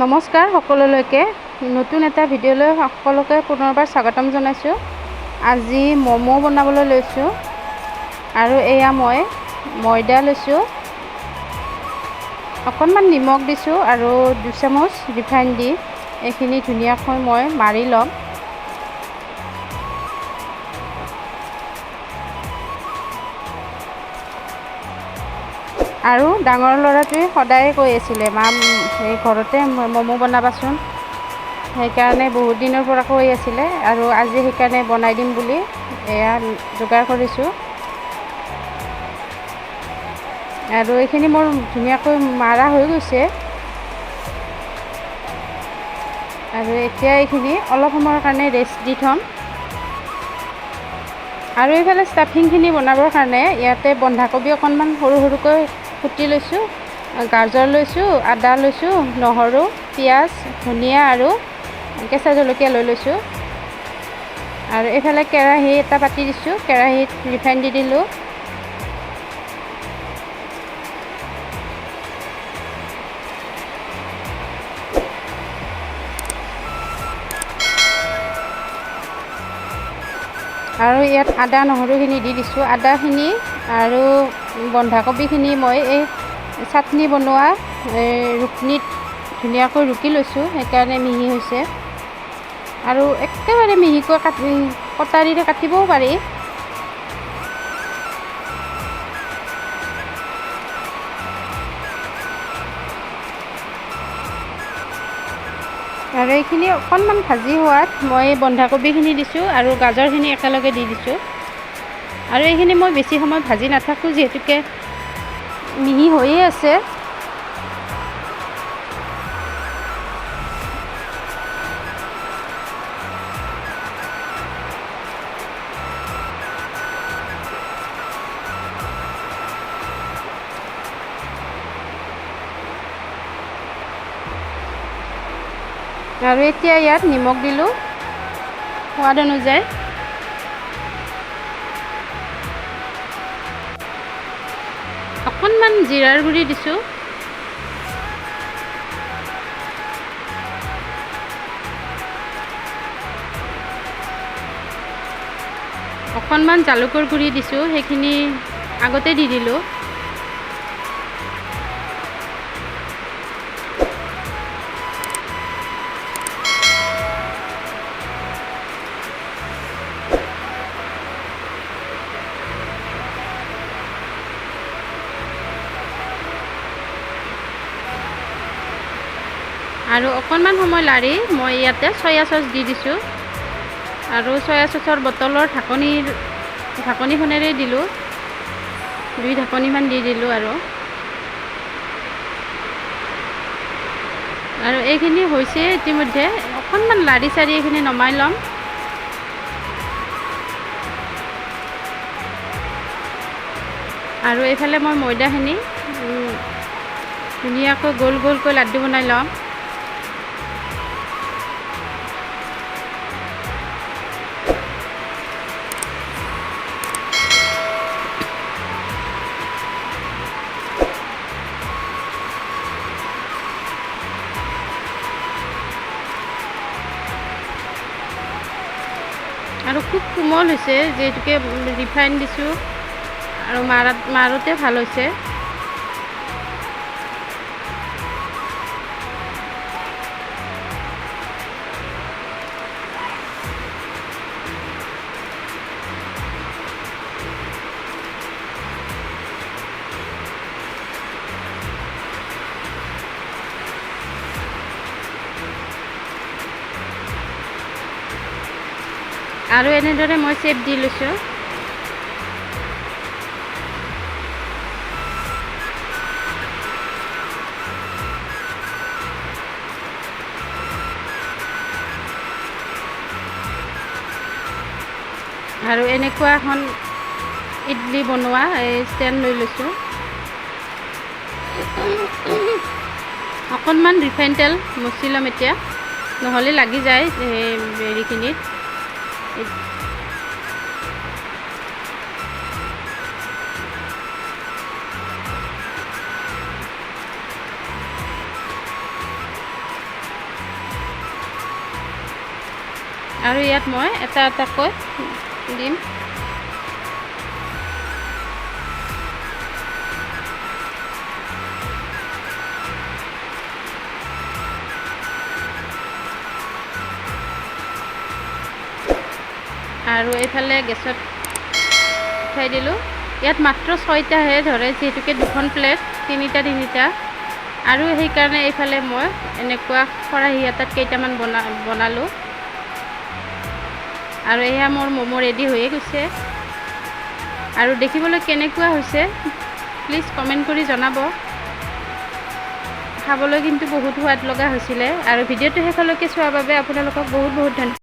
নমস্কাৰ সকলোলৈকে নতুন এটা ভিডিঅ'লৈ সকলোকে পুনৰবাৰ স্বাগতম জনাইছোঁ। আজি ম'ম' বনাবলৈ লৈছোঁ আৰু এয়া মই ময়দা লৈছোঁ, অকণমান নিমখ দিছোঁ আৰু 2 চামুচ ৰিফাইন দি এইখিনি ধুনীয়াকৈ মই মাৰি ল'ম। আৰু ডাঙৰ ল'ৰাটোৱে সদায় কৈ আছিলে, মা এই ঘৰতে ম'ম' বনাবাচোন, সেইকাৰণে বহুত দিনৰ পৰা কৈ আছিলে আৰু আজি সেইকাৰণে বনাই দিম বুলি এয়া যোগাৰ কৰিছোঁ। আৰু এইখিনি মোৰ ধুনীয়াকৈ মাৰা হৈ গৈছে আৰু এতিয়া এইখিনি অলপ সময়ৰ কাৰণে ৰেষ্ট দি থ'ম। আৰু এইফালে ষ্টাফিংখিনি বনাবৰ কাৰণে ইয়াতে বন্ধাকবি অকণমান সৰু সৰুকৈ কুটি লৈছোঁ, গাজৰ লৈছোঁ, আদা লৈছোঁ, নহৰু, পিঁয়াজ, ধনিয়া আৰু কেঁচা জলকীয়া লৈছোঁ। আৰু এইফালে কেৰাহী এটা পাতি দিছোঁ, কেৰাহীত ৰিফাইন দি দিলোঁ। আৰু ইয়াত আদা নহৰুখিনি দি দিছোঁ। আদাখিনি আৰু বন্ধাকবিখিনি মই এই চাটনি বনোৱা ৰুকনিত ধুনীয়াকৈ ৰুকি লৈছোঁ, সেইকাৰণে মিহি হৈছে। আৰু একেবাৰে মিহিকৈ কটাৰীৰে কাটিবও পাৰি। আৰু এইখিনি অকণমান ভাজি হোৱাত মই বন্ধাকবিখিনি দিছোঁ আৰু গাজৰখিনি একেলগে দি দিছোঁ। আৰু এইখিনি মই বেছি সময় ভাজি নাথাকোঁ, যিহেতুকে মিহি হৈয়ে আছে। আৰু এতিয়া ইয়াত নিমখ দিলোঁ সোৱাদ অনুযায়ী। অকণমান জিৰাৰ গুড়ি দিছোঁ। অকণমান জালুকৰ গুড়ি দিছোঁ, সেইখিনি আগতে দি দিলোঁ। আৰু অকণমান সময় লাৰি মই ইয়াতে চয়া চচ দি দিছোঁ। আৰু চয়া চচৰ বটলৰ ঢাকনিখনেৰে দিলোঁ, 2 ঢাকনিমান দি দিলোঁ। আৰু এইখিনি হৈছে ইতিমধ্যে, অকণমান লাৰি চাৰি এইখিনি নমাই ল'ম। আৰু এইফালে মই ময়দাখিনি ধুনীয়াকৈ গোল গোলকৈ লাড্ডু বনাই ল'ম। আৰু খুব কোমল হৈছে, যিহেতুকে ৰিফাইন দিছোঁ আৰু মাৰোঁতে ভাল হৈছে। আৰু এনেদৰে মই চেপ দি লৈছোঁ। আৰু এনেকুৱা এখন ইডলি বনোৱা ষ্টেণ্ড লৈ লৈছোঁ। অকণমান ৰিফাইন তেল মচি ল'ম এতিয়া, নহ'লে লাগি যায় হেৰিখিনিত। আৰু ইয়াত মই এটা এটাকৈ দিম। আৰু এইফালে গেছত উঠাই দিলোঁ। ইয়াত মাত্ৰ 6টাহে ধৰে, যিহেতুকে 2খন প্লেট, 3টা আৰু সেইকাৰণে এইফালে মই এনেকুৱা খৰাহি এটাত কেইটামান বনালোঁ। আৰু এয়া মোৰ ম'ম' ৰেডি হৈয়ে গৈছে। আৰু দেখিবলৈ কেনেকুৱা হৈছে প্লিজ কমেণ্ট কৰি জনাব। খাবলৈ কিন্তু বহুত সোৱাদ লগা হৈছিলে। আৰু ভিডিঅ'টো শেষলৈকে চোৱাৰ বাবে আপোনালোকক বহুত ধন্যবাদ।